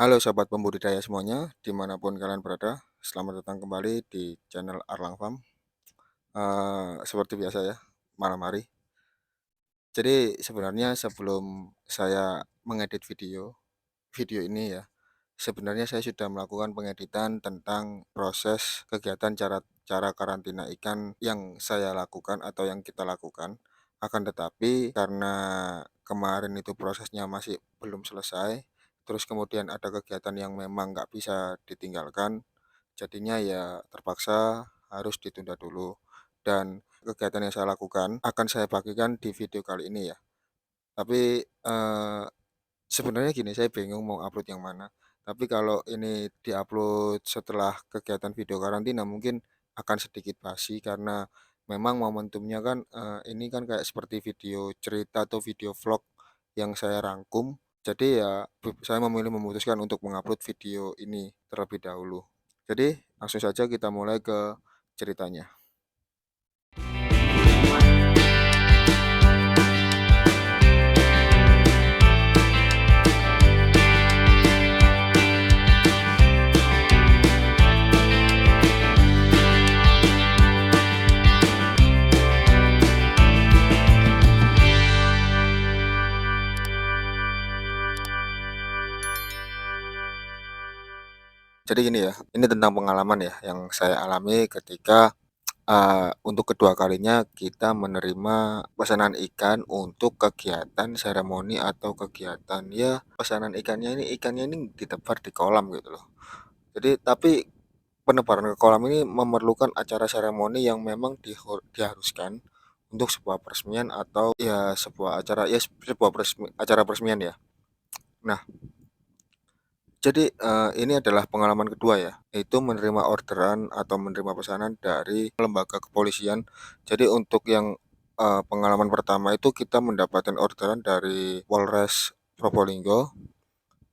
Halo sahabat pembudidaya semuanya, dimanapun kalian berada, selamat datang kembali di channel Arlang Farm. Seperti biasa ya, malam hari. Jadi sebenarnya sebelum saya mengedit video ini ya, sebenarnya saya sudah melakukan pengeditan tentang proses kegiatan cara cara karantina ikan yang saya lakukan atau yang kita lakukan. Akan tetapi karena kemarin itu prosesnya masih belum selesai, terus kemudian ada kegiatan yang memang nggak bisa ditinggalkan, jadinya ya terpaksa harus ditunda dulu. Dan kegiatan yang saya lakukan akan saya bagikan di video kali ini ya. Tapi sebenarnya gini, saya bingung mau upload yang mana. Tapi kalau ini diupload setelah kegiatan video karantina mungkin akan sedikit basi karena memang momentumnya kan ini kan kayak seperti video cerita atau video vlog yang saya rangkum. Jadi ya saya memutuskan untuk mengupload video ini terlebih dahulu. Jadi langsung saja kita mulai ke ceritanya. Jadi gini ya, ini tentang pengalaman ya yang saya alami ketika untuk kedua kalinya kita menerima pesanan ikan untuk kegiatan seremoni atau kegiatan ya pesanan ikannya ini ditebar di kolam gitu loh. Jadi tapi penebaran ke kolam ini memerlukan acara seremoni yang memang diharuskan untuk sebuah peresmian atau ya sebuah acara ya sebuah acara peresmian ya. Nah, jadi, ini adalah pengalaman kedua ya, yaitu menerima orderan atau menerima pesanan dari lembaga kepolisian. Jadi untuk yang, pengalaman pertama itu kita mendapatkan orderan dari Polres Probolinggo,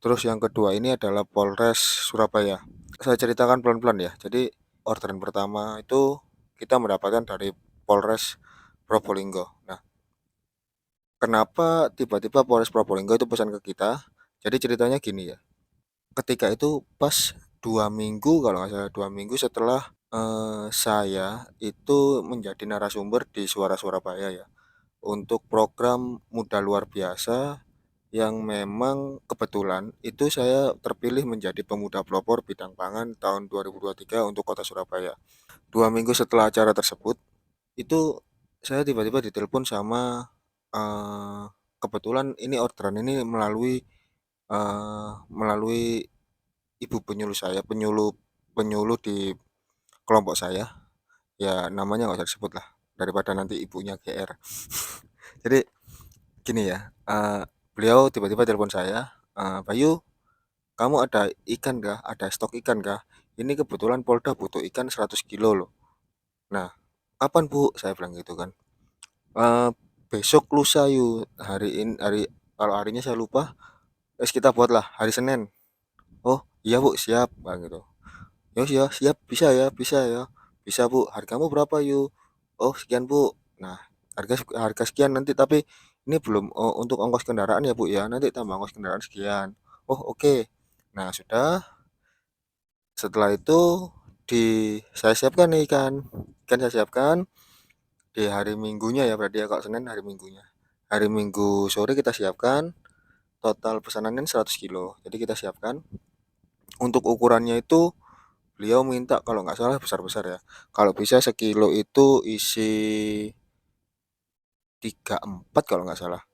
terus yang kedua ini adalah Polres Surabaya. Saya ceritakan pelan-pelan ya. Jadi orderan pertama itu kita mendapatkan dari Polres Probolinggo. Nah, kenapa tiba-tiba Polres Probolinggo itu pesan ke kita? Jadi ceritanya gini ya. Ketika itu pas 2 minggu kalau nggak salah, 2 minggu setelah, saya itu menjadi narasumber di Suara Surabaya ya, untuk program Muda Luar Biasa yang memang kebetulan itu saya terpilih menjadi pemuda pelopor bidang pangan tahun 2023 untuk Kota Surabaya. 2 minggu setelah acara tersebut, itu saya tiba-tiba ditelepon sama, eee, kebetulan ini orderan ini melalui ibu penyuluh saya, penyuluh penyuluh di kelompok saya, ya namanya nggak usah disebut lah, daripada nanti ibunya GR. Jadi gini ya, beliau tiba-tiba telepon saya, "Bayu, kamu ada ikan kah? Ada stok ikan kah? Ini kebetulan Polda butuh ikan 100 kilo loh." Nah, "Kapan Bu?" Saya bilang gitu kan. "Eee, Besok lusa yuk, kalau harinya saya lupa, wes kita buatlah hari Senin." "Oh iya Bu, siap," bilang gitu. "Ya ya, siap, bisa ya, bisa ya." "Bisa Bu, hargamu berapa yuk?" "Oh sekian Bu." Nah, harga harga sekian nanti tapi ini belum, untuk ongkos kendaraan ya Bu ya, nanti tambah ongkos kendaraan sekian. "Oh oke." Nah sudah, setelah itu saya siapkan nih ikan saya siapkan di hari Minggunya ya berarti ya, kalau Senin hari Minggunya. Hari Minggu sore kita siapkan, total pesanannya 100 kilo. Jadi kita siapkan, untuk ukurannya itu beliau minta kalau nggak salah besar-besar ya. Kalau bisa sekilo itu isi 34 kalau nggak salah.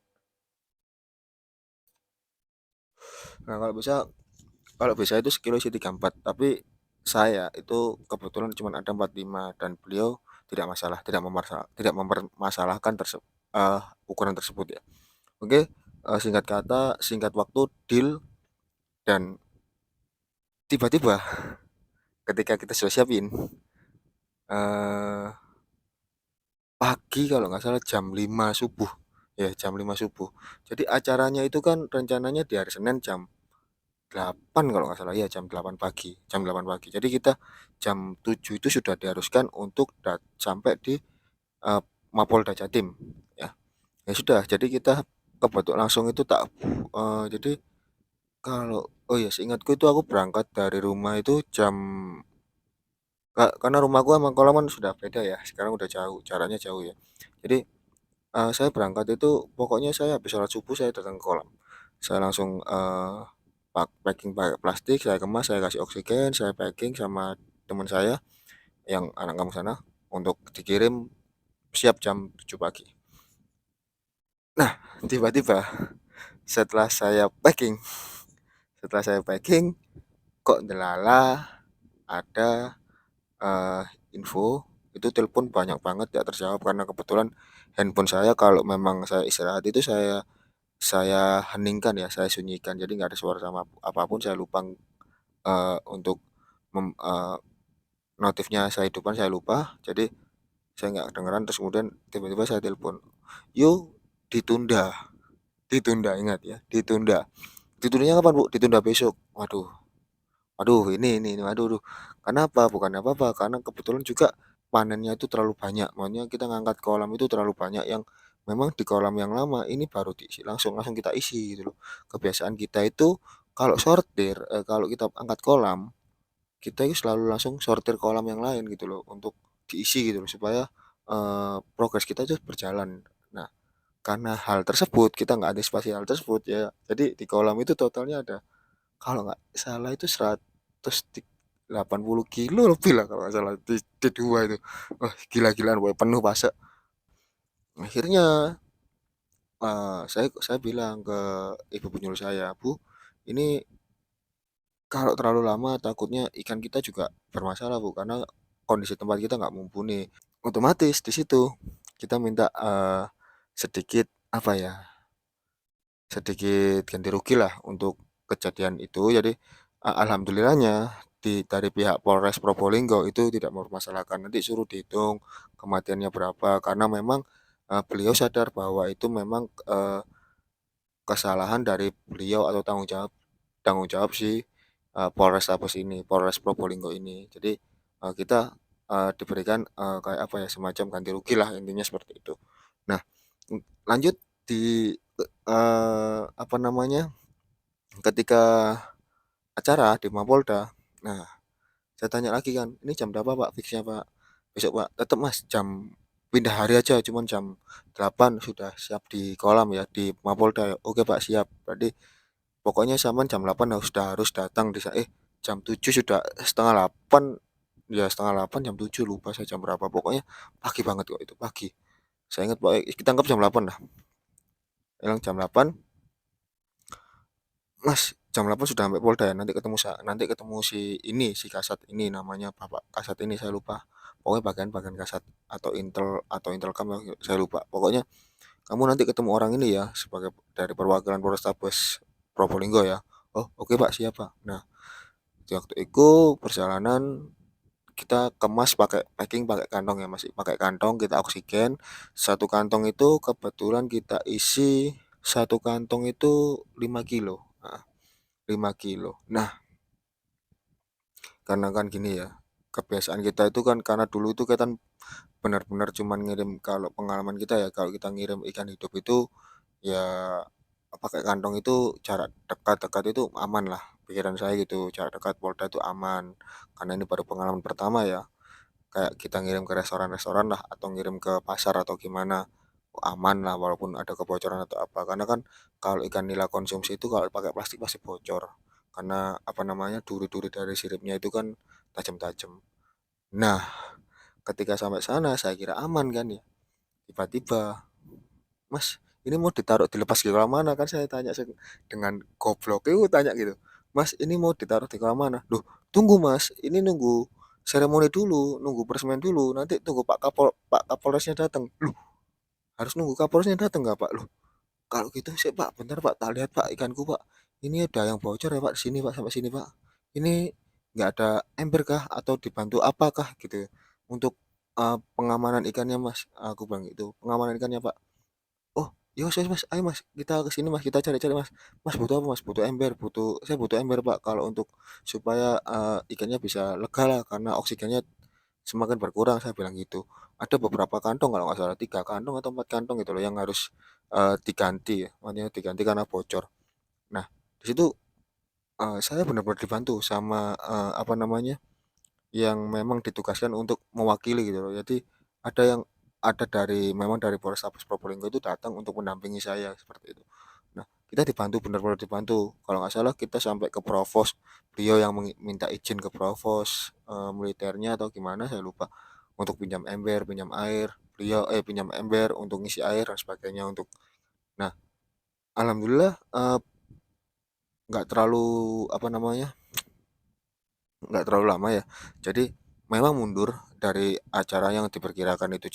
Nah kalau bisa itu sekilo isi 34. Tapi saya itu kebetulan cuma ada 45 dan beliau tidak mempermasalahkan ukuran tersebut ya. Oke, singkat kata, singkat waktu deal dan tiba-tiba ketika kita sudah siapin, eh, pagi kalau nggak salah jam 5 subuh, ya jam 5 subuh. Jadi acaranya itu kan rencananya di hari Senin jam 8 kalau nggak salah, ya jam 8 pagi, jam 8 pagi. Jadi kita jam 7 itu sudah diharuskan untuk sampai di eh, Mapolda Jatim, ya. Ya sudah, jadi kita kebetulan langsung itu jadi Kalau oh ya, seingatku itu aku berangkat dari rumah itu karena rumahku sama kolam kan sudah beda ya, sekarang udah jauh, jaraknya jauh ya. Jadi, saya berangkat itu pokoknya saya habis sholat subuh saya datang ke kolam. Saya langsung, packing pakai plastik, saya kemas, saya kasih oksigen, saya packing sama teman saya yang anak kampung sana untuk dikirim siap jam 7 pagi. Nah, tiba-tiba setelah saya packing setelah saya packing, kok delala ada, eee, info itu telepon banyak banget nggak terjawab karena kebetulan handphone saya kalau memang saya istirahat itu saya heningkan ya, saya sunyikan, jadi nggak ada suara sama apapun, saya lupa, untuk notifnya saya hidupkan, saya lupa, jadi saya nggak kedengeran, terus kemudian tiba-tiba saya telepon, "Yuk ditunda." Ditunda, ingat ya, ditunda. Ditundanya kapan, Bu? Ditunda besok. Waduh waduh, ini, waduh duh. Kenapa? Bukannya apa-apa, karena kebetulan juga panennya itu terlalu banyak, makanya kita ngangkat kolam itu terlalu banyak yang memang di kolam yang lama ini baru diisi langsung langsung kita isi gitu loh. Kebiasaan kita itu kalau sortir, kalau kita angkat kolam, kita itu selalu langsung sortir kolam yang lain gitu loh untuk diisi gitu loh supaya, progres kita itu berjalan. Nah, karena hal tersebut kita nggak antisipasi hal tersebut ya, jadi di kolam itu totalnya ada kalau nggak salah itu 80 kilo lebih lah kalau nggak salah di 2 itu. Wah, gila-gilaan pokoknya penuh fase. Akhirnya, saya bilang ke ibu penyuluh saya, "Bu, ini kalau terlalu lama takutnya ikan kita juga bermasalah, Bu, karena kondisi tempat kita nggak mumpuni." Otomatis di situ kita minta, sedikit apa ya, sedikit ganti rugi lah untuk kejadian itu. Jadi, alhamdulillahnya dari pihak Polres Probolinggo itu tidak mempermasalahkan, nanti suruh dihitung kematiannya berapa, karena memang, beliau sadar bahwa itu memang, kesalahan dari beliau atau tanggung jawab si, Polrestabes ini, Polres Probolinggo ini. Jadi, kita, diberikan, kayak apa ya, semacam ganti rugi lah intinya seperti itu. Nah, lanjut di, apa namanya, ketika acara di Mapolda, nah saya tanya lagi kan, "Ini jam berapa Pak fiksnya Pak?" "Besok Pak." "Tetep Mas jam pindah hari aja cuman jam 8 sudah siap di kolam ya, di Mapolda ya." "Oke Pak siap." Berarti pokoknya sampean jam 8 harus datang jam 7 sudah 7.30, ya 7.30, jam 7 lupa saya jam berapa, pokoknya pagi banget kok itu, pagi. Saya ingat pokoknya kita anggap jam 8 lah, bilang jam 8, "Mas, jam 8 sudah sampai Polda ya? Nanti ketemu si ini, si Kasat ini namanya Bapak Kasat ini saya lupa. Pokoknya bagian-bagian Kasat atau Intelkam ya, saya lupa. Pokoknya kamu nanti ketemu orang ini ya sebagai dari perwakilan Polrestabes Probolinggo ya." "Oh, oke Pak, siap Pak." Nah, di waktu itu perjalanan kita kemas pakai kantong ya, masih pakai kantong, kita oksigen. Satu kantong itu kebetulan kita isi satu kantong itu 5 kilo. 5 kilo. Nah, karena kan gini ya, kebiasaan kita itu kan karena dulu itu kita kan benar-benar cuman ngirim kalau pengalaman kita ya, kalau kita ngirim ikan hidup itu ya pakai kantong itu jarak dekat-dekat itu aman lah. Pikiran saya gitu, jarak dekat Polda itu aman. Karena ini baru pengalaman pertama ya, kayak kita ngirim ke restoran-restoran lah atau ngirim ke pasar atau gimana, aman lah walaupun ada kebocoran atau apa. Karena kan kalau ikan nila konsumsi itu kalau pakai plastik pasti bocor. Karena apa namanya, duri-duri dari siripnya itu kan tajam-tajam. Nah, ketika sampai sana saya kira aman kan ya. Tiba-tiba, "Mas, ini mau dilepas di kolam mana?" Kan saya tanya dengan goblok itu tanya gitu. "Mas, ini mau ditaruh di kolam mana?" "Loh, tunggu Mas, ini nunggu seremoni dulu, nunggu peresmian dulu, nanti tunggu Pak Kapolresnya datang." "Loh, harus nunggu Kapolresnya datang nggak Pak?" "Loh, kalau gitu sih Pak, bentar Pak, tak lihat Pak ikanku Pak. Ini ada yang bocor ya Pak di sini Pak, sampai sini Pak. Ini nggak ada ember kah atau dibantu apakah gitu ya, untuk, pengamanan ikannya Mas." Aku bilang gitu, "Pengamanan ikannya Pak." "Oh, ya wes wes Mas, ayo Mas, kita ke sini Mas, kita cari-cari Mas." "Mas butuh apa Mas?" "Butuh ember, saya butuh ember Pak kalau untuk supaya, ikannya bisa lega lah karena oksigennya semakin berkurang," saya bilang gitu. Ada beberapa kantong kalau nggak salah 3 kantong atau 4 kantong gitu loh yang harus, diganti ya, maksudnya diganti karena bocor. Nah, di situ Saya benar-benar dibantu sama, apa namanya, yang memang ditugaskan untuk mewakili gitu loh. Jadi ada yang memang dari Polrestabes Probolinggo itu datang untuk mendampingi saya seperti itu. Nah, kita dibantu, benar-benar dibantu. Kalau nggak salah kita sampai ke provos, beliau yang minta izin ke provos, militernya atau gimana saya lupa, untuk pinjam ember, pinjam air, pinjam ember untuk ngisi air dan sebagainya nah, alhamdulillah, nggak terlalu, apa namanya, nggak terlalu lama ya. Jadi memang mundur dari acara yang diperkirakan itu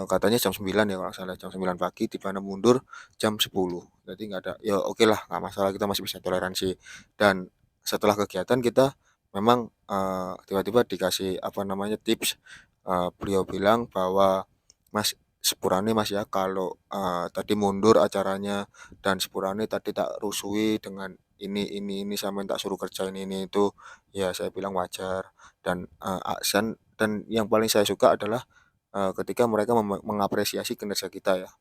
katanya jam 9 ya kalau nggak salah, jam 9 pagi di mana mundur jam 10. Jadi nggak ada, ya oke lah, nggak masalah, kita masih bisa toleransi. Dan setelah kegiatan kita memang, tiba-tiba dikasih, apa namanya, tips, beliau bilang bahwa, "Mas, sepurane Mas ya kalau, tadi mundur acaranya dan sepurane tadi tak rusui dengan ini sampean tak suruh kerjain ini itu." Ya saya bilang wajar dan, yang paling saya suka adalah ketika mereka mengapresiasi kinerja kita ya.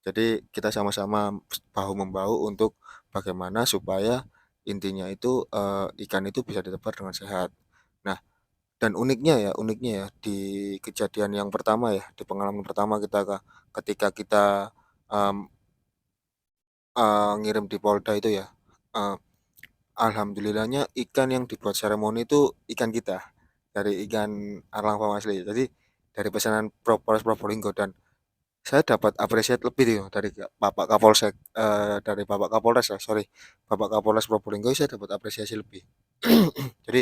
Jadi kita sama-sama bahu-membahu untuk bagaimana supaya intinya itu, ikan itu bisa ditebar dengan sehat. Nah, dan uniknya ya di kejadian yang pertama ya, di pengalaman pertama kita ketika kita, mmm, ngirim di Polda itu ya, eee, alhamdulillahnya ikan yang dibuat seremoni itu ikan kita, dari ikan alang farm asli. Jadi dari pesanan Polres Probolinggo dan saya dapat apresiat lebih nih dari Bapak Kapolsek, dari Bapak Kapolres ya, sorry, Bapak Kapolres Probolinggo saya dapat apresiasi lebih. Jadi,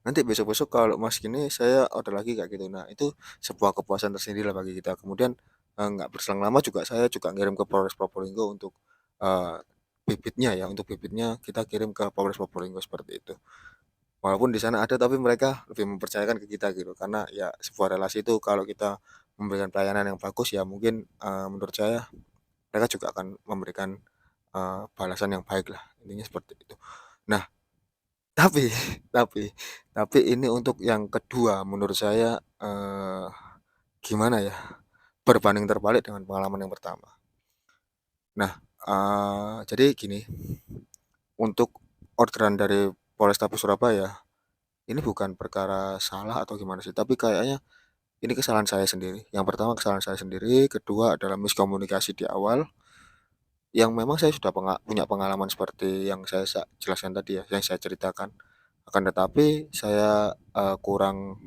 nanti besok-besok kalau Mas gini saya order lagi kayak gitu. Nah, itu sebuah kepuasan tersendiri lah bagi kita. Kemudian, nggak berselang lama juga saya juga ngirim ke Polres Probolinggo untuk, eee, bibitnya kita kirim ke Polres Probolinggo seperti itu. Walaupun di sana ada tapi mereka lebih mempercayakan ke kita gitu, karena ya sebuah relasi itu kalau kita memberikan pelayanan yang bagus ya mungkin, menurut saya mereka juga akan memberikan, balasan yang baik lah, intinya seperti itu. Nah, tapi tapi tapi ini untuk yang kedua menurut saya, gimana ya, berbanding terbalik dengan pengalaman yang pertama. Nah, jadi gini, untuk orderan dari Polrestabes Surabaya, ini bukan perkara salah atau gimana sih, tapi kayaknya ini kesalahan saya sendiri. Yang pertama kesalahan saya sendiri, kedua adalah miskomunikasi di awal, yang memang saya sudah punya pengalaman seperti yang saya jelaskan tadi ya, yang saya ceritakan. Akan tetapi saya, kurang,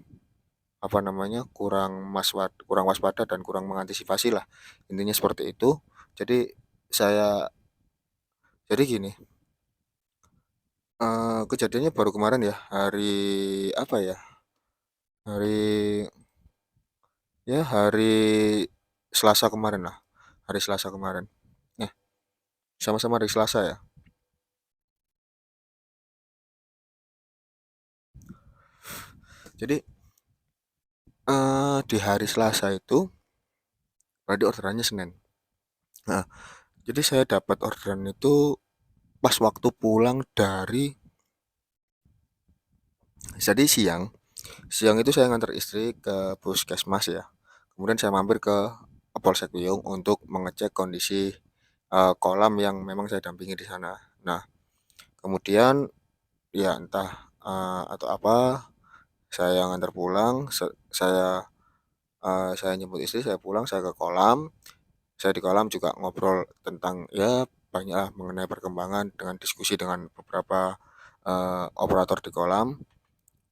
apa namanya, kurang waspada dan kurang mengantisipasi lah, intinya seperti itu. Jadi saya jadi gini, kejadiannya baru kemarin ya, hari apa ya, hari hari Selasa kemarin lah, hari Selasa kemarin. Eh, sama-sama hari Selasa ya. Jadi, di hari Selasa itu berarti orderannya Senin. Nah, jadi saya dapat orderan itu pas waktu pulang dari jadi siang itu saya nganter istri ke puskesmas ya. Kemudian saya mampir ke Polsek Wiyung untuk mengecek kondisi, kolam yang memang saya dampingi di sana. Nah, kemudian ya entah, atau apa, saya nganter pulang, saya jemput istri, saya pulang, saya ke kolam. Saya di kolam juga ngobrol tentang ya banyaklah mengenai perkembangan dengan diskusi dengan beberapa, operator di kolam.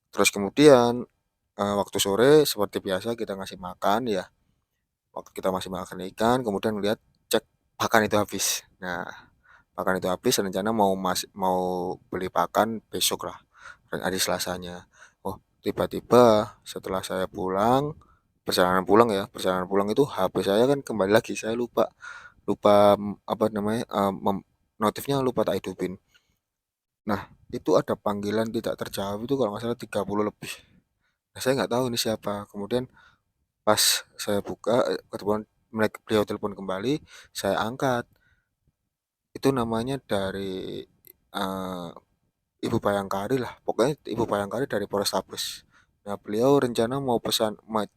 Terus kemudian, waktu sore seperti biasa kita ngasih makan ya, waktu kita masih makan ikan kemudian melihat cek pakan itu habis. Nah, pakan itu habis rencana mau beli pakan besok lah, hari Selasanya. Oh, tiba-tiba setelah saya pulang, perjalanan pulang itu HP saya kan kembali lagi, saya lupa lupa, apa namanya, notifnya lupa tak hidupin. Nah, itu ada panggilan tidak terjawab itu kalau nggak salah 30 lebih. Nah, saya nggak tahu ini siapa. Kemudian pas saya buka, kebetulan beliau telepon kembali, saya angkat. Itu namanya dari, eee, Ibu Bayangkari lah, pokoknya Ibu Bayangkari dari Polrestabes. Nah, beliau rencana mau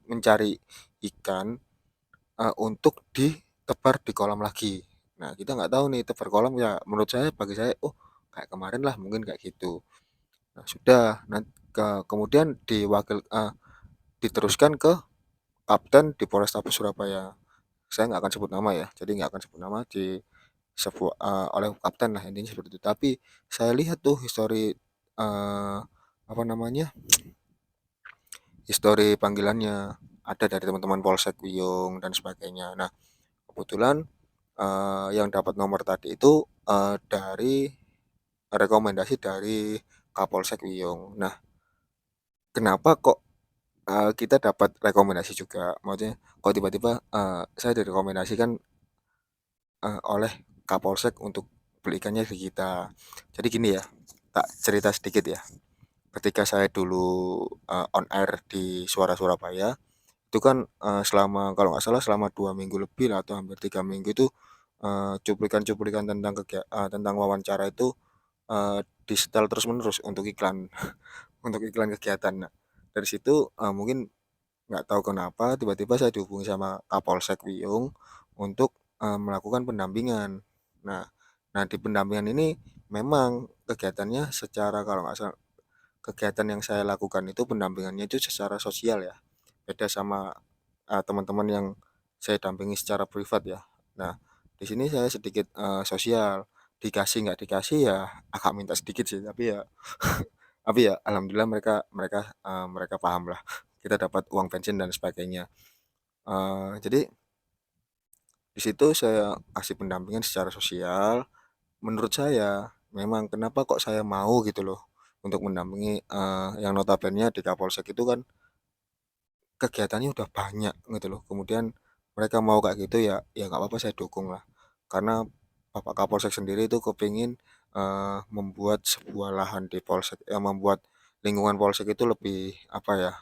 mencari ikan, untuk ditebar di kolam lagi. Nah, kita nggak tahu nih tebar kolam ya menurut saya bagi saya, oh kayak kemarin lah mungkin kayak gitu. Nah, sudah kemudian diteruskan ke kapten di Polrestabes Surabaya. Saya nggak akan sebut nama ya, jadi nggak akan sebut nama oleh kapten lah intinya seperti itu. Tapi saya lihat tuh apa namanya, histori panggilannya ada dari teman-teman Polsek Wiyung dan sebagainya. Nah, kebetulan yang dapat nomor tadi itu dari rekomendasi dari Kapolsek Wiyung. Nah, kenapa kok kita dapat rekomendasi juga? Maksudnya, kok tiba-tiba saya direkomendasikan oleh Kapolsek untuk beli ikannya di kita. Jadi gini ya, tak cerita sedikit ya. Ketika saya dulu on air di Suara Surabaya, itu kan selama kalau nggak salah selama 2 minggu lebih lah atau hampir 3 minggu itu cuplikan-cuplikan tentang wawancara itu disetel terus-menerus untuk iklan untuk iklan kegiatan. Nah, dari situ mungkin nggak tahu kenapa tiba-tiba saya dihubungi sama Kapolsek Wiyung untuk melakukan pendampingan. Nah, di pendampingan ini memang kegiatannya secara kalau nggak salah kegiatan yang saya lakukan itu pendampingannya itu secara sosial ya. Beda sama teman-teman yang saya dampingi secara privat ya. Nah, di sini saya sedikit sosial, dikasih nggak dikasih ya agak minta sedikit sih, tapi ya alhamdulillah mereka mereka mereka paham lah. Kita dapat uang bensin dan sebagainya. Jadi di situ saya kasih pendampingan secara sosial. Menurut saya memang kenapa kok saya mau gitu loh untuk mendampingi yang notabene di Kapolsek itu kan kegiatannya udah banyak gitu loh. Kemudian mereka mau kayak gitu ya, ya nggak apa-apa saya dukung lah. Karena Bapak Kapolsek sendiri itu kepingin membuat sebuah lahan di Polsek, yang membuat lingkungan Polsek itu lebih apa ya,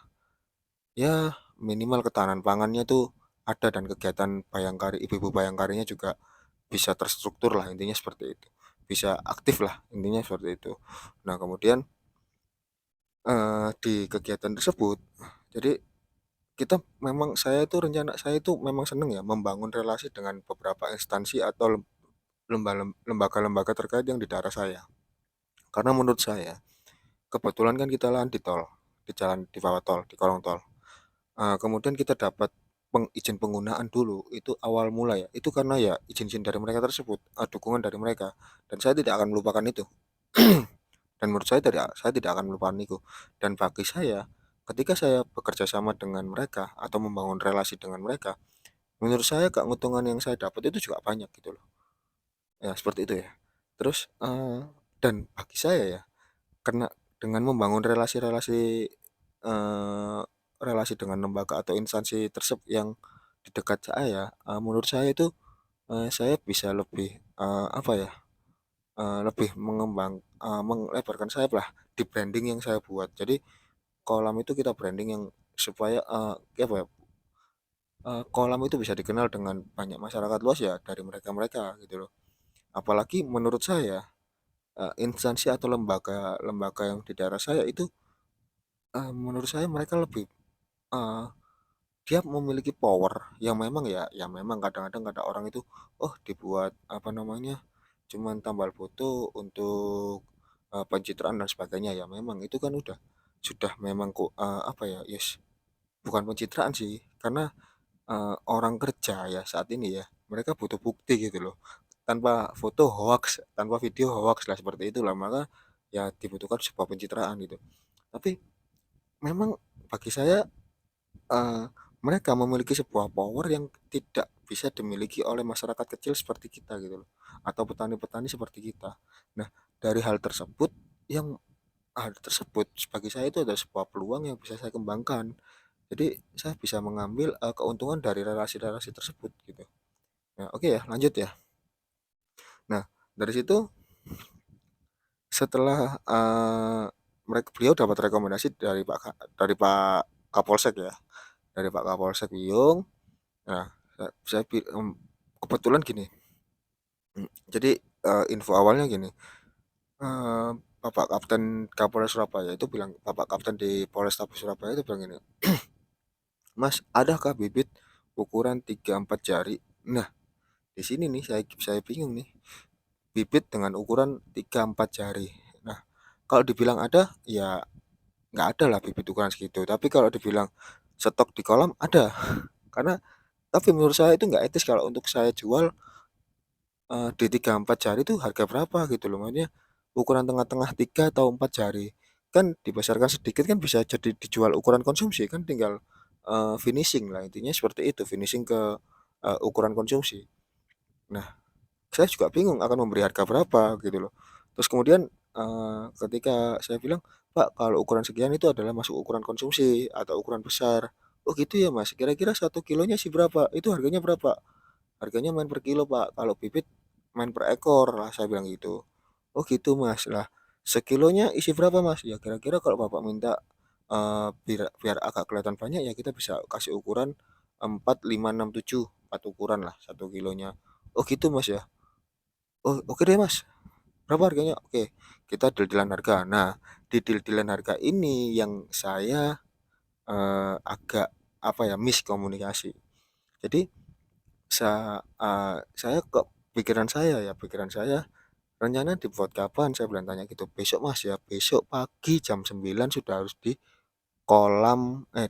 ya minimal ketahanan pangannya tuh ada dan kegiatan bayangkari, ibu-ibu bayangkarinya juga bisa terstruktur lah intinya seperti itu. Bisa aktif lah intinya seperti itu. Nah kemudian di kegiatan tersebut, jadi saya itu rencana saya itu memang seneng ya membangun relasi dengan beberapa instansi atau lembaga-lembaga terkait yang di daerah saya. Karena menurut saya, kebetulan kan kita lahan di tol, di jalan di bawah tol, di kolong tol. Kemudian kita dapat izin penggunaan dulu, itu awal mula ya, itu karena ya izin-izin dari mereka tersebut, dukungan dari mereka, dan saya tidak akan melupakan itu. Dan menurut saya tidak akan melupakan itu. Dan bagi saya, ketika saya bekerja sama dengan mereka atau membangun relasi dengan mereka, menurut saya keuntungan yang saya dapat itu juga banyak gitu loh. Ya, seperti itu ya. Terus dan bagi saya ya, karena dengan membangun eh, relasi dengan lembaga atau instansi tersebut yang di dekat saya, menurut saya itu saya bisa lebih apa ya? Lebih melebarkan sayap lah di branding yang saya buat. Jadi kolam itu kita branding yang supaya apa ya? Kolam itu bisa dikenal dengan banyak masyarakat luas ya dari mereka-mereka gitu loh. Apalagi menurut saya instansi atau lembaga-lembaga yang di daerah saya itu menurut saya mereka lebih eh, dia memiliki power yang memang ya memang kadang-kadang kata orang itu oh dibuat apa namanya cuman tambal foto untuk pencitraan dan sebagainya ya memang itu kan sudah memang kok apa ya yes bukan pencitraan sih karena orang kerja ya saat ini ya mereka butuh bukti gitu loh tanpa foto hoax tanpa video hoax lah seperti itulah maka ya dibutuhkan sebuah pencitraan gitu tapi memang bagi saya eee, mereka memiliki sebuah power yang tidak bisa dimiliki oleh masyarakat kecil seperti kita gitu loh, atau petani-petani seperti kita. Nah, dari hal tersebut bagi saya itu adalah sebuah peluang yang bisa saya kembangkan. Jadi saya bisa mengambil, keuntungan dari relasi-relasi tersebut gitu. Nah, oke ya lanjut ya. Nah, dari situ setelah, beliau dapat rekomendasi dari Pak Kapolsek ya, dari Pak Kapolsek Wiyung. Nah, kebetulan gini, jadi, info awalnya gini, eee, Bapak Kapten Kapolres Surabaya itu bilang Bapak Kapten di Polrestabes Surabaya itu bilang gini, "Mas, adakah bibit ukuran 3 4 jari?" Nah, di sini nih saya bingung nih, bibit dengan ukuran 3 4 jari. Nah, kalau dibilang ada, ya nggak ada lah bibit ukuran segitu, tapi kalau dibilang stok di kolam ada. Karena tapi menurut saya itu nggak etis kalau untuk saya jual, di 3 4 jari itu harga berapa gitu loh, maksudnya ukuran tengah-tengah 3 atau 4 jari, kan dibesarkan sedikit kan bisa jadi dijual ukuran konsumsi kan tinggal, finishing lah intinya seperti itu, finishing ke, ukuran konsumsi. Nah, saya juga bingung akan memberi harga berapa gitu loh. Terus kemudian, ketika saya bilang, "Pak, kalau ukuran sekian itu adalah masuk ukuran konsumsi atau ukuran besar." "Oh gitu ya Mas, kira-kira 1 kilonya sih berapa? Itu harganya berapa?" "Harganya main per kilo Pak, kalau bibit main per ekor," lah saya bilang gitu. "Oh gitu Mas, lah sekilonya isi berapa Mas?" "Ya kira-kira kalau Bapak minta, biar biar agak kelihatan banyak ya kita bisa kasih ukuran 4 5 6 7 4 ukuran lah 1 kilonya." "Oh gitu Mas ya? Oh oke deh Mas, berapa harganya?" "Oke." Kita deal-deal-an harga. Nah, di deal-deal-an harga ini yang saya, agak apa ya, miskomunikasi. Jadi pikiran saya, "Rencana dibuat kapan?" Saya bilang tanya gitu. "Besok Mas ya, besok pagi jam 9 sudah harus di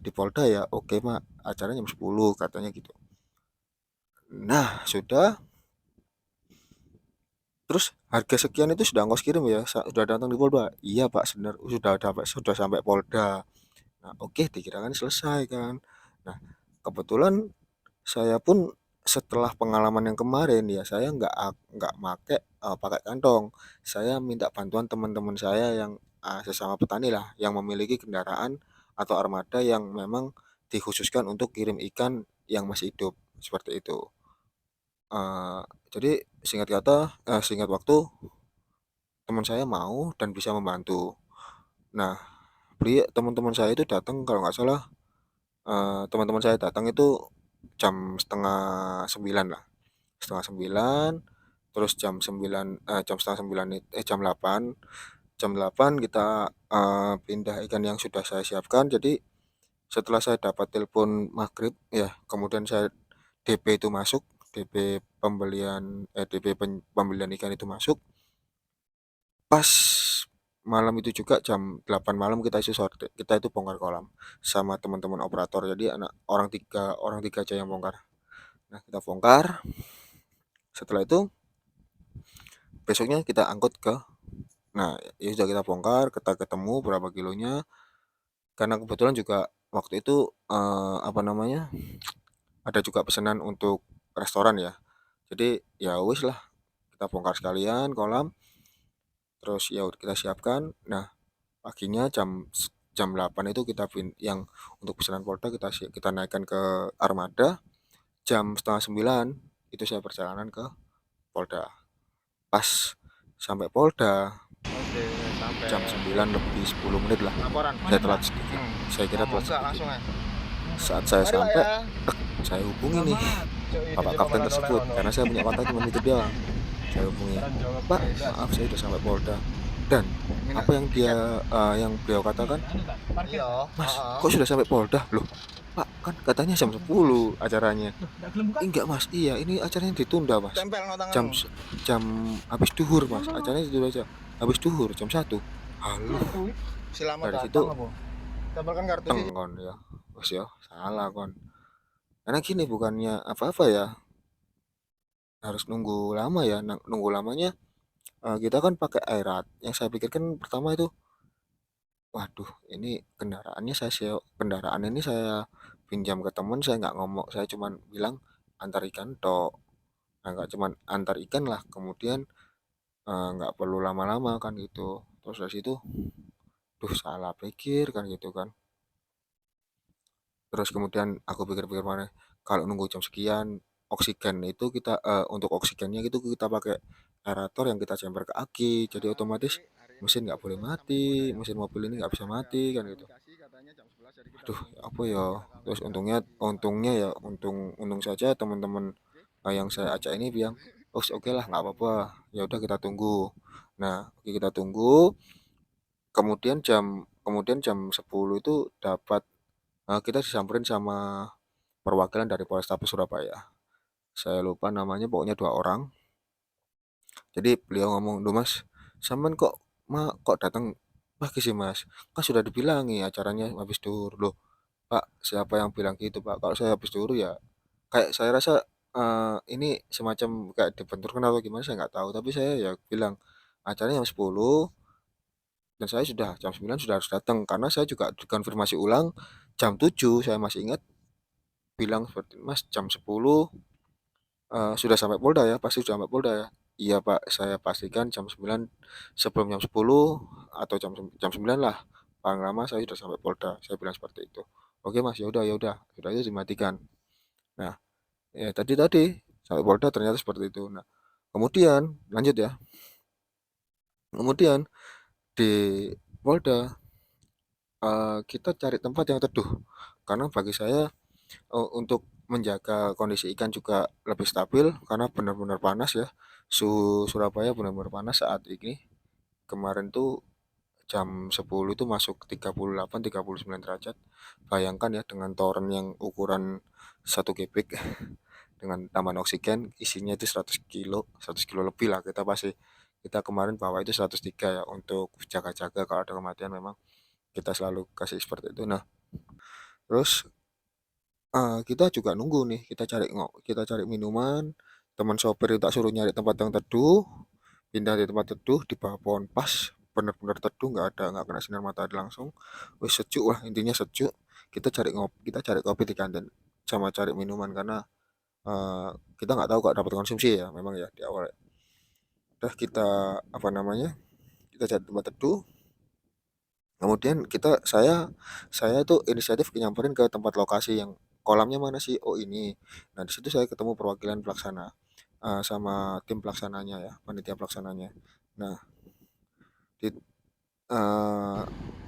di Polda ya." "Oke Mak, acaranya jam 10," katanya gitu. Nah sudah, terus harga sekian itu sudah ongkos kirim ya, sudah datang di Polda? "Iya Pak, sudah sampai Polda." Nah oke, dikirakan selesai kan. Nah, kebetulan saya pun setelah pengalaman yang kemarin ya saya nggak make, pakai kantong. Saya minta bantuan teman-teman saya yang, sesama petani lah, yang memiliki kendaraan atau armada yang memang dikhususkan untuk kirim ikan yang masih hidup, seperti itu. Eee, jadi singkat waktu, teman saya mau dan bisa membantu. Nah, teman-teman saya itu datang kalau nggak salah, teman-teman saya datang itu jam setengah 9 lah. Setengah 9, terus jam setengah 9 jam 8 kita, pindah ikan yang sudah saya siapkan. Jadi setelah saya dapat telepon maghrib ya, kemudian saya DP itu masuk, DP pembelian ikan itu masuk, pas malam itu juga jam 8 malam kita itu bongkar kolam sama teman-teman operator. Jadi orang tiga aja yang bongkar. Nah, kita bongkar, setelah itu besoknya kita angkut ke. Nah, ya sudah kita bongkar, kita ketemu berapa kilonya, karena kebetulan juga waktu itu, apa namanya, ada juga pesanan untuk restoran ya. Jadi, ya wis lah, kita bongkar sekalian kolam, terus ya kita siapkan. Nah, paginya jam 8 itu yang untuk pesanan Polda kita naikkan ke armada, jam setengah 9 itu saya perjalanan ke Polda. Pas sampai Polda Oke, sampai jam 9 lebih 10 menit lah, laporan. saya telat sedikit, saya kira Ngomong telat nggak sedikit. langsung ya. Saat saya Mari Pak sampai, ya. saya hubungi nih Cuy, di bapak Jepang kapten malah oleh tersebut, ono. karena saya punya kontak cuma itu doang. Saya hubungi, Sekarang jawab "Pak, guys. maaf saya sudah sampai Polda." Dan Minat apa yang tiket. yang beliau katakan, Iya, "Mas, heeh. kok sudah sampai Polda?" "Loh, Pak, kan katanya jam 10 acaranya." "Enggak Mas, iya ini acaranya ditunda Mas. Tempel no Jam tanganmu. s jam habis duhur Mas, acaranya ditunda aja. Habis duhur jam 1." Haluh, Selamat dari situ datang apa? Tempelkan kartu sih. teng kon ya. Wes ya, salah kon. Karena gini bukannya apa-apa ya, harus nunggu lama ya, nunggu lamanya, kita kan pakai airat. Yang saya pikirkan pertama itu, waduh ini kendaraan ini saya pinjam ke temen, saya nggak ngomong, saya cuman bilang antar ikan tok. Nah, nggak cuman antar ikan lah, kemudian, nggak perlu lama-lama kan gitu. Terus dari situ, duh salah pikir kan gitu kan. Terus kemudian aku pikir-pikir mana, kalau nunggu jam sekian, oksigen itu untuk oksigennya gitu kita pakai aerator yang kita chamber ke aki, jadi otomatis Hari ini mesin nggak boleh sampai Polda mati, ya. mesin mobil ini nggak bisa Ada mati kan gitu. komunikasi katanya jam 11 jadi kita Aduh, tunggu. apa ya? Kalau Terus enggak untungnya nanti untungnya dipanggil. ya untung saja teman-teman, yang saya ajak ini bilang, "Oh, oke lah nggak apa-apa, ya udah kita tunggu." Nah, oke kita tunggu, kemudian jam 10 itu kita disamperin sama perwakilan dari Polrestabes Surabaya. saya lupa namanya, pokoknya 2 orang. Jadi beliau ngomong, "Duh Mas, sampean kok datang pagi sih Mas? Kan sudah dibilangi acaranya habis duhur." Loh Pak, siapa yang bilang gitu Pak? Kalau saya habis duhur ya kayak saya rasa, ini semacam kayak dibenturkan atau gimana saya nggak tahu, tapi saya ya bilang, "Acaranya jam 10 dan saya sudah jam 9 sudah harus datang." Karena saya juga dikonfirmasi ulang jam 7 saya masih ingat bilang seperti, "Mas, jam 10 sudah sampai Polda ya? Pasti sudah sampai Polda ya?" "Iya Pak, saya pastikan jam 9 sebelum jam 10 atau jam 9 lah, paling lama saya sudah sampai Polda." Saya bilang seperti itu. "Oke Mas, ya udah, sudah itu dimatikan." Nah, ya tadi tadi sampai Polda ternyata seperti itu. Nah, kemudian lanjut ya, kemudian di Polda, kita cari tempat yang teduh, karena bagi saya, untuk menjaga kondisi ikan juga lebih stabil karena benar-benar panas ya, suhu Surabaya benar-benar panas saat ini. Kemarin tuh jam 10 itu masuk 38, 39 derajat. Bayangkan ya dengan toren yang ukuran 1 kubik dengan tambahan oksigen isinya itu 100 kilo, 100 kilo lebih lah kita kemarin bawa itu 103 ya untuk jaga-jaga kalau ada kematian memang kita selalu kasih seperti itu. Nah, terus kita juga nunggu nih, kita cari minuman, teman sopir itu tak suruh nyari tempat yang teduh, pindah di tempat teduh di bawah pohon pas, bener-bener teduh, nggak kena sinar matahari langsung, wis sejuk lah, intinya sejuk. Kita cari kopi di kantin sama cari minuman karena eh, kita nggak tahu kok dapat konsumsi ya memang ya di awal. Udah kita apa namanya, kita cari tempat teduh, kemudian saya tuh inisiatif nyamperin ke tempat lokasi yang kolamnya mana sih, oh ini. Nah di situ saya ketemu perwakilan pelaksana, sama tim pelaksananya ya, panitia pelaksananya. Nah di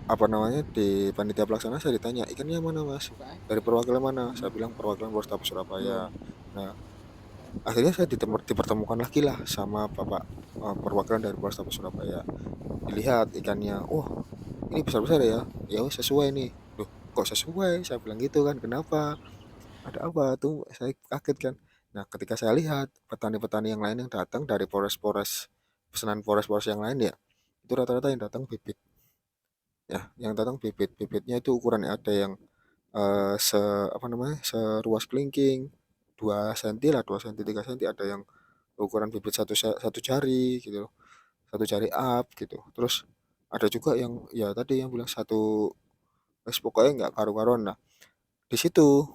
apa namanya, di panitia pelaksana saya ditanya, ikannya mana Mas, dari perwakilan mana, saya bilang perwakilan Polrestabes Surabaya. Nah akhirnya saya dipertemukan lagi lah sama bapak, perwakilan dari Polrestabes Surabaya. Dilihat ikannya, wah ini besar-besar ya, ya wes sesuai nih. Loh kok sesuai, saya bilang gitu kan, kenapa, ada apa tuh, saya kaget kan. Nah ketika saya lihat petani-petani yang lain yang datang dari pesanan polres-polres yang lain ya, itu rata-rata yang datang bibit ya, yang datang bibitnya itu ukurannya ada yang se apa namanya, seruas kelingking 2 senti lah, 2 senti 3 senti, ada yang ukuran bibit satu jari gitu loh, 1 jari up gitu. Terus ada juga yang ya tadi yang bilang wes pokoknya nggak karu-karuan. Nah di situ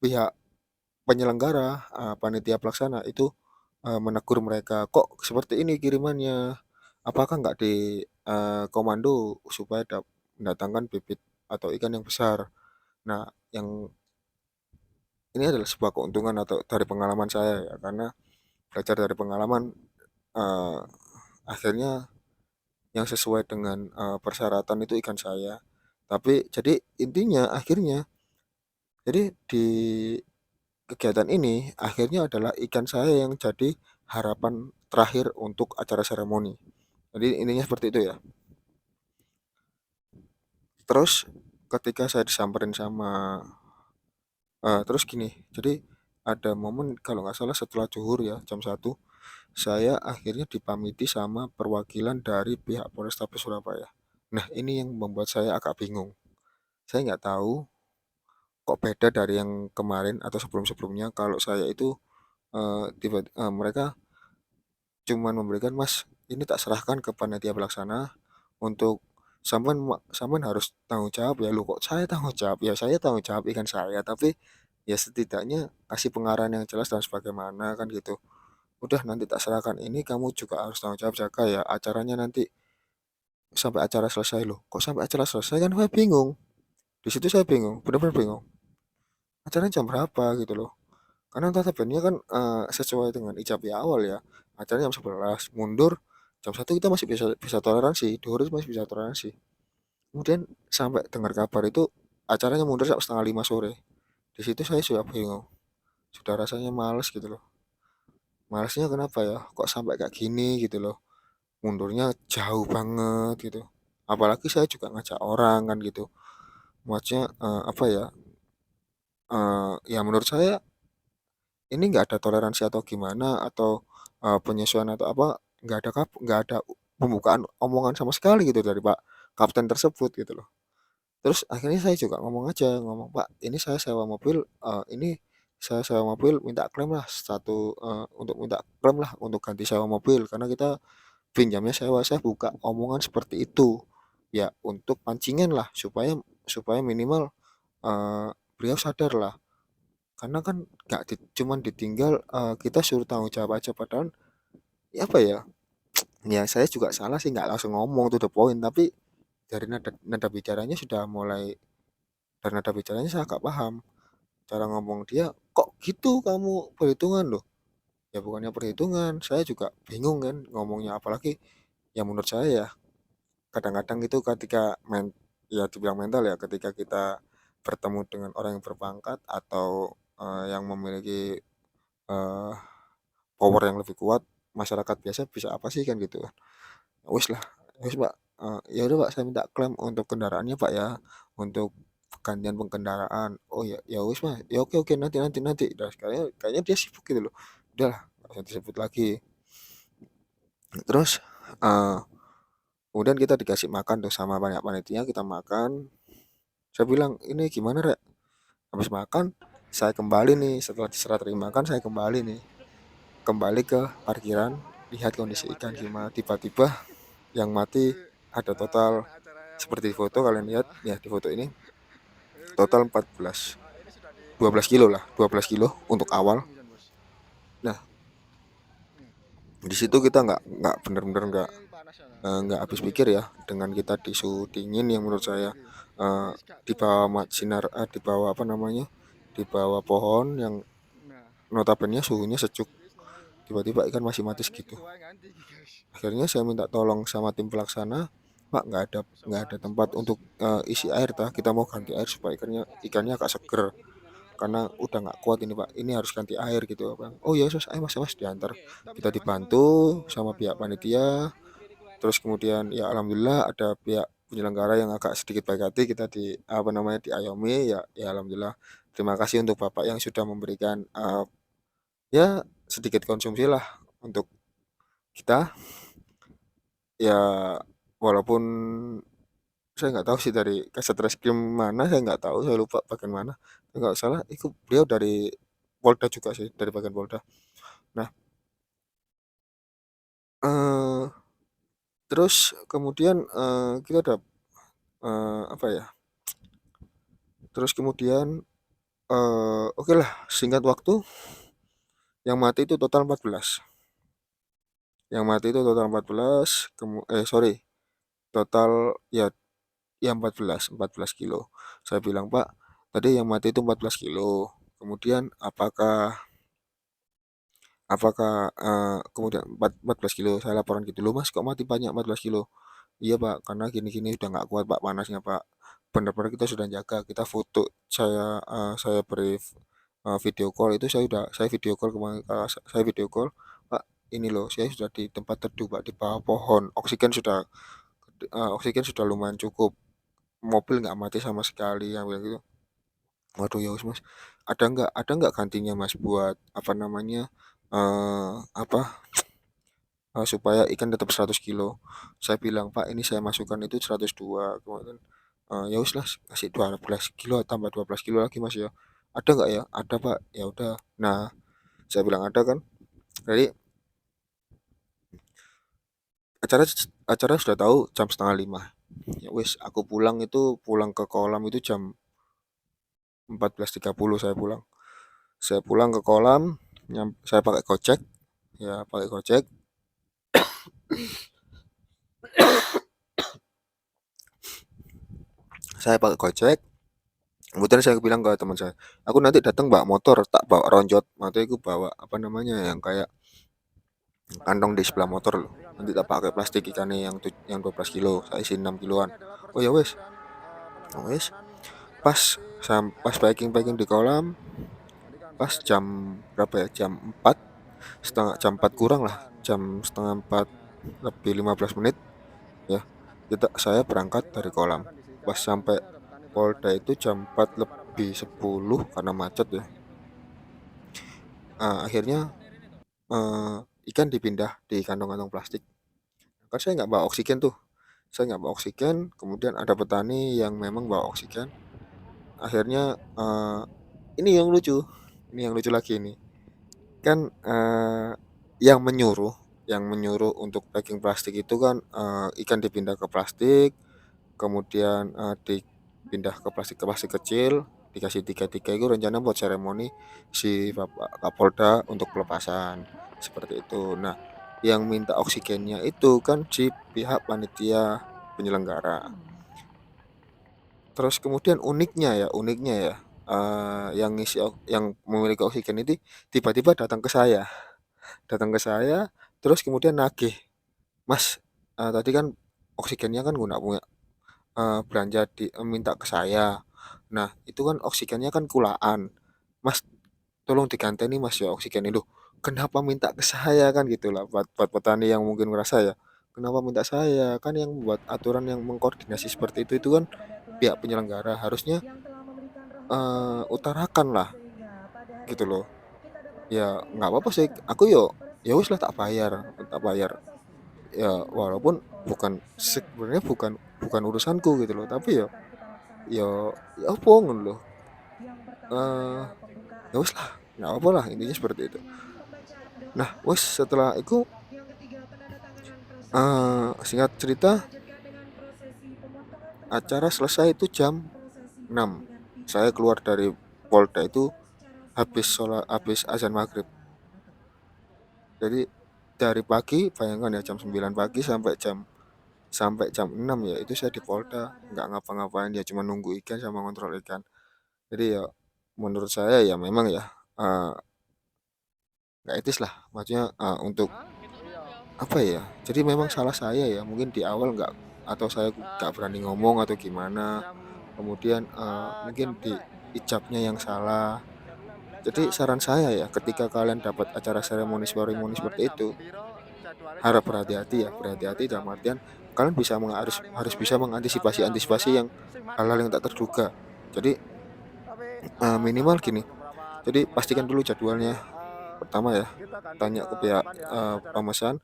pihak penyelenggara, panitia pelaksana itu menegur mereka, kok seperti ini kirimannya, apakah nggak di komando supaya mendatangkan bibit atau ikan yang besar. Nah yang ini adalah sebuah keuntungan atau dari pengalaman saya ya, karena belajar dari pengalaman, eh, akhirnya yang sesuai dengan persyaratan itu ikan saya. Tapi jadi intinya akhirnya, jadi di kegiatan ini akhirnya adalah ikan saya yang jadi harapan terakhir untuk acara seremoni. Jadi intinya seperti itu ya. Terus ketika saya disamperin sama terus gini, jadi ada momen kalau nggak salah setelah zuhur ya jam 1, saya akhirnya dipamiti sama perwakilan dari pihak Polrestabes Surabaya. Nah ini yang membuat saya agak bingung. Saya nggak tahu kok beda dari yang kemarin atau sebelum-sebelumnya, kalau saya itu mereka cuman memberikan, "Mas, ini tak serahkan ke panitia pelaksana untuk sampean harus tanggung jawab ya." Lu kok saya tanggung jawab? Ya saya tanggung jawab ikan saya, tapi ya setidaknya kasih pengarahan yang jelas dan sebagaimana kan gitu. Udah nanti tak serahkan, ini kamu juga harus tanggung jawab, jaga ya acaranya nanti sampai acara selesai. Loh kok sampai acara selesai, kan saya bingung. Di situ saya bingung, benar-benar bingung. Acaranya jam berapa gitu loh. Karena notabene kan sesuai dengan ijab ya awal ya. Acaranya jam 11, mundur jam 1 kita masih bisa bisa toleransi, duhur itu masih bisa toleransi. Kemudian sampai dengar kabar itu acaranya mundur sampai setengah 5 sore. Di situ saya sudah bingung, sudah rasanya males gitu loh. Malesnya kenapa ya? Kok sampai kayak gini gitu loh. Mundurnya jauh banget gitu. Apalagi saya juga ngajak orang kan gitu. Maksudnya apa ya? Ya menurut saya ini nggak ada toleransi atau gimana atau, penyesuaian atau apa, nggak ada pembukaan omongan sama sekali gitu dari Pak Kapten tersebut gitu loh. Terus akhirnya saya juga ngomong aja, ngomong, "Pak, ini saya sewa mobil, ini saya sewa mobil minta klaim lah untuk minta klaim lah untuk ganti sewa mobil karena kita pinjamnya sewa." Saya buka omongan seperti itu. Ya untuk pancingan lah supaya supaya minimal, beliau sadar lah. Karena kan nggak cuman ditinggal, kita suruh tanggung jawab aja padahal ya apa ya, ya saya juga salah sih nggak langsung ngomong to the point, tapi dari nada nada bicaranya sudah mulai dari nada bicaranya saya agak paham. Cara ngomong dia, "Kok gitu kamu perhitungan loh?" Ya bukannya perhitungan, saya juga bingung kan ngomongnya apalagi yang menurut saya ya kadang-kadang itu ketika ya dibilang mental ya ketika kita bertemu dengan orang yang berpangkat atau, yang memiliki, eee, power yang lebih kuat, masyarakat biasa bisa apa sih kan gitu kan. Wis lah, wis Pak, ya udah Pak saya minta klaim untuk kendaraannya Pak ya, untuk gantian pengendaraan. Oh ya ya wis Mas, ya oke oke nanti nanti nanti. Nah kayaknya kayaknya dia sibuk gitu loh. Udahlah nggak usah disebut lagi. Terus, eee, kemudian kita dikasih makan tuh sama banyak panitia, kita makan. Saya bilang, "Ini gimana Rek?" Habis makan, saya kembali nih setelah diserah terimakan saya kembali nih, kembali ke parkiran, lihat kondisi ikan gimana, tiba-tiba yang mati ada total seperti di foto kalian lihat ya di foto ini total 14 Ini sudah 12 kilo lah 12 kilo untuk awal. hujan bos. Nah Hmm. di situ kita nggak bener-bener Ini panas ya. nggak habis pikir ya dengan kita di suhu dingin yang menurut saya eh, Ini gak di tuh bawah masih sinar di bawah apa namanya di bawah pohon yang nah, notabene suhunya sejuk, tiba-tiba ikan masih mati ini segitu. ketua yang ganti guys. Akhirnya saya minta tolong sama tim pelaksana, Pak nggak ada tempat untuk isi air tah, kita mau ganti air supaya ikannya agak seger karena udah nggak kuat ini Pak, ini harus ganti air gitu Bang. Oh ya sus, ayo mas diantar. Tapi Kita jangan masuk mas. dibantu Kalau sama pihak mandor panitia, terus kemudian ya alhamdulillah ada pihak penyelenggara yang agak sedikit baik hati, kita di apa namanya diayomi ya ya alhamdulillah. Terima kasih untuk Bapak yang sudah memberikan ya sedikit konsumsi lah untuk kita. Ya walaupun saya nggak tahu sih dari Kasat Reskrim mana, saya nggak tahu, saya lupa bagian mana. Nggak salah, itu beliau dari Polda juga sih, dari bagian Polda. Nah, eh terus kemudian kita udah apa ya? Terus kemudian oke lah, singkat waktu, yang mati itu total 14. Yang mati itu total 14, sorry, total ya ya 14 kilo. Saya bilang, Pak, tadi yang mati itu 14 kilo. Kemudian apakah kemudian 14 kilo saya laporan gitu loh mas kok mati banyak 14 kilo. Iya pak karena gini-gini udah nggak kuat pak panasnya pak, benar-benar kita sudah jaga kita foto saya beri video call itu saya video call kemarin saya video call pak ini loh saya sudah di tempat teduh pak di bawah pohon oksigen sudah lumayan cukup, mobil nggak mati sama sekali yang bilang gitu. Waduh ya wis mas ada nggak gantinya mas buat apa namanya apa supaya ikan tetap 100 kilo. Saya bilang, Pak, ini saya masukkan itu 102. Kemudian, ya wis lah, kasih 12 kilo, tambah 12 kilo lagi, Mas ya. Ada nggak ya? Ada, Pak. Ya udah. Nah, saya bilang ada kan. Jadi, acara acara sudah tahu jam setengah lima. Ya wis, aku pulang ke kolam itu jam 14.30 saya pulang. Saya pulang ke kolam, saya pakai Gojek, ya pakai Gojek. Saya pakai Gojek. Kemudian saya bilang ke teman saya, aku nanti datang bawa motor, tak bawa ronjot. Nanti aku bawa apa namanya yang kayak kantong di sebelah motor loh. Jadi kan Nanti tak berangkat pakai jam plastik 11 ikannya nih. yang 12 kilo, saya isi 6 Ini kiloan. adalah Oh ya wes, persiapan oh penangkapan wes. ikan Pas seperti pas ayam packing packing di tawar. kolam, Tadi kan pas saya jam berapa ya? Jam 4 setengah kita jam 4 bagi kurang lah, ikan. jam setengah 4 Nah, lebih 15 menit ya. Saya berangkat jadi dari barang kita kolam. akan disita. Pas sampai Ini ada petani Polda bertanya. itu jam 4 Ini para lebih petani di sini. 10 karena macet ya. akhirnya, ikan dipindah di kantong-kantong plastik. Kan saya nggak bawa oksigen tuh, saya nggak bawa oksigen, kemudian ada petani yang memang bawa oksigen. Akhirnya, ini yang lucu lagi ini, kan, yang menyuruh untuk packing plastik itu kan, ikan dipindah ke plastik, kemudian, dipindah ke plastik kecil, dikasih tiga-tiga itu rencana buat seremoni si Bapak Kapolda untuk pelepasan, seperti itu. Nah, yang minta oksigennya itu kan si pihak panitia penyelenggara. Terus kemudian uniknya ya, yang yang memiliki oksigen ini tiba-tiba datang ke saya, terus kemudian nagih, "Mas, tadi kan oksigennya kan nggak punya, belanja minta ke saya. Nah, itu kan oksigennya kan kulaan. Mas, tolong diganteni Mas ya oksigen itu." Kenapa minta ke saya kan gitulah, buat petani yang mungkin merasa ya, kenapa minta saya? Kan yang membuat aturan yang mengkoordinasi seperti itu kan pihak penyelenggara. Harusnya, utarakanlah gitu loh. Ya nggak apa-apa sih, aku ya wis lah tak bayar. Ya walaupun sebenarnya bukan bukan urusanku gitu loh, tapi ya ya apa ngono loh. Eh ya wis lah, nggak apa lah intinya seperti itu. Nah, wis setelah itu, singkat cerita, acara selesai itu jam 6. Saya keluar dari Polda itu habis azan maghrib. Jadi dari pagi, bayangkan ya, jam 9 pagi sampai jam 6 ya, itu saya di Polda, nggak ngapa-ngapain ya, cuma nunggu ikan sama ngontrol ikan. Jadi ya menurut saya ya memang ya, eh, nggak etis lah, maksudnya, untuk apa ya, jadi memang salah saya ya, mungkin di awal nggak, atau saya nggak berani ngomong atau gimana, kemudian, mungkin di ijabnya yang salah. Jadi saran saya ya, ketika kalian dapat acara seremoni-seremoni seperti itu, harap berhati-hati dalam artian kalian harus harus bisa mengantisipasi yang hal-hal yang tak terduga. Jadi, minimal gini, jadi pastikan dulu jadwalnya. Pertama ya, tanya ke pihak, pemesan,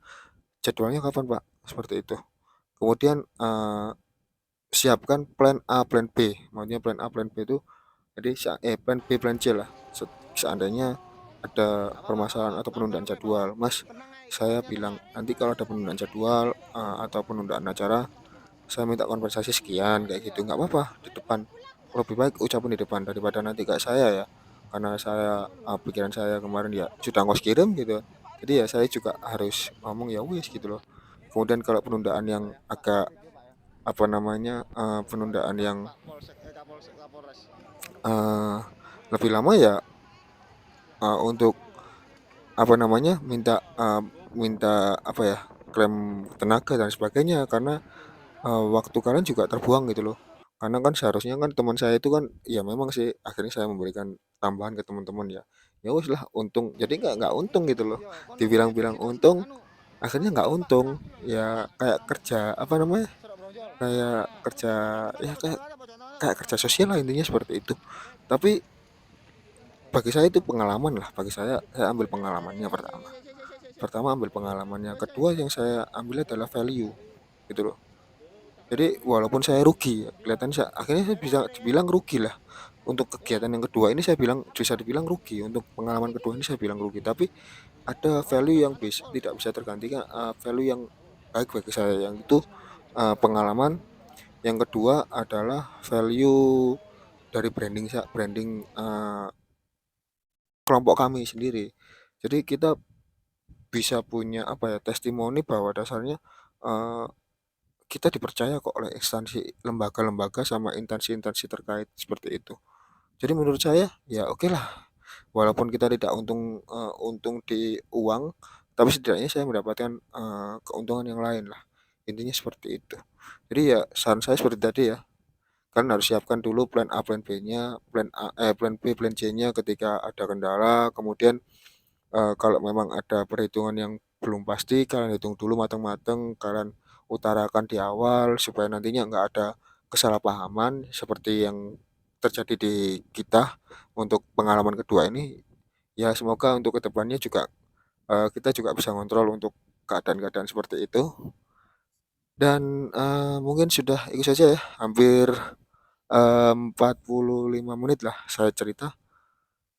"Jadwalnya kapan, Pak?" Seperti itu. Kemudian, siapkan plan A, plan B. Maksudnya plan A, plan B itu, jadi plan B, plan C lah. Seandainya ada permasalahan atau penundaan jadwal, "Mas, saya bilang nanti kalau ada penundaan jadwal, atau penundaan acara, saya minta kompensasi sekian," kayak gitu. Nggak apa-apa di depan. Lebih baik ucapin di depan daripada nanti kayak saya ya. Karena saya, pikiran saya kemarin ya sudah ngos kirim gitu. Jadi ya saya juga harus ngomong ya wis gitu loh. Kemudian kalau penundaan yang agak apa namanya, penundaan yang, eee, lebih lama ya, untuk apa namanya, minta apa ya, klaim tenaga dan sebagainya, karena, waktu kalian juga terbuang gitu loh. Karena kan seharusnya kan teman saya itu kan ya memang sih akhirnya saya memberikan tambahan ke teman-teman ya. Ya wis lah untung, jadi nggak untung gitu loh. Dibilang-bilang untung, akhirnya nggak untung. Ya kayak kerja apa namanya, kayak kerja ya kayak kayak kerja sosial lah intinya seperti itu. Tapi bagi saya itu pengalaman lah, bagi saya ambil pengalamannya pertama. Pertama ambil pengalamannya, kedua yang saya ambil adalah value gitu loh. Jadi walaupun saya rugi, kelihatan akhirnya saya bisa dibilang rugi lah. Untuk kegiatan yang kedua ini saya bilang bisa dibilang rugi, untuk pengalaman kedua ini saya bilang rugi, tapi ada value yang tidak bisa tergantikan, value yang baik bagi saya, yang itu, pengalaman. Yang kedua adalah value dari branding, kelompok kami sendiri. Jadi kita bisa punya apa ya, testimoni bahwa dasarnya, eee, kita dipercaya kok oleh instansi, lembaga-lembaga sama instansi-instansi terkait seperti itu. Jadi menurut saya ya oke lah, walaupun kita tidak untung di uang, tapi setidaknya saya mendapatkan, keuntungan yang lain lah. Intinya seperti itu. Jadi ya saran saya seperti tadi ya, kalian harus siapkan dulu plan A, plan B-nya, plan B, plan C-nya ketika ada kendala, kemudian, kalau memang ada perhitungan yang belum pasti, kalian hitung dulu matang-matang, kalian utarakan di awal supaya nantinya nggak ada kesalahpahaman seperti yang terjadi di kita untuk pengalaman kedua ini. Ya semoga untuk kedepannya juga, kita juga bisa ngontrol untuk keadaan-keadaan seperti itu dan, mungkin sudah itu saja ya, hampir, 45 menit lah saya cerita.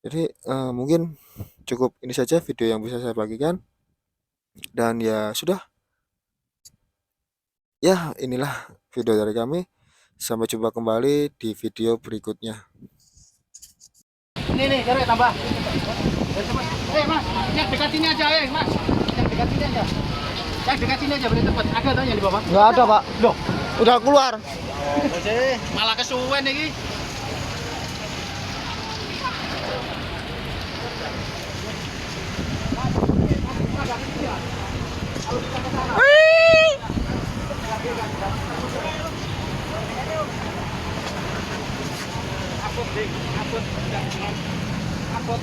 Jadi, mungkin cukup ini saja video yang bisa saya bagikan dan ya sudah, ya inilah video dari kami. Sampai jumpa kembali di video berikutnya. Nih, coret tambah. Mas, yang dekat sini aja, Mas. Yang dekat sini aja. Yang dekat sini aja boleh cepet. Ada tuh yang di bawah? Nggak ada, Pak. Loh, Udah keluar. malah kesuwen iki. Apot, apot, apot,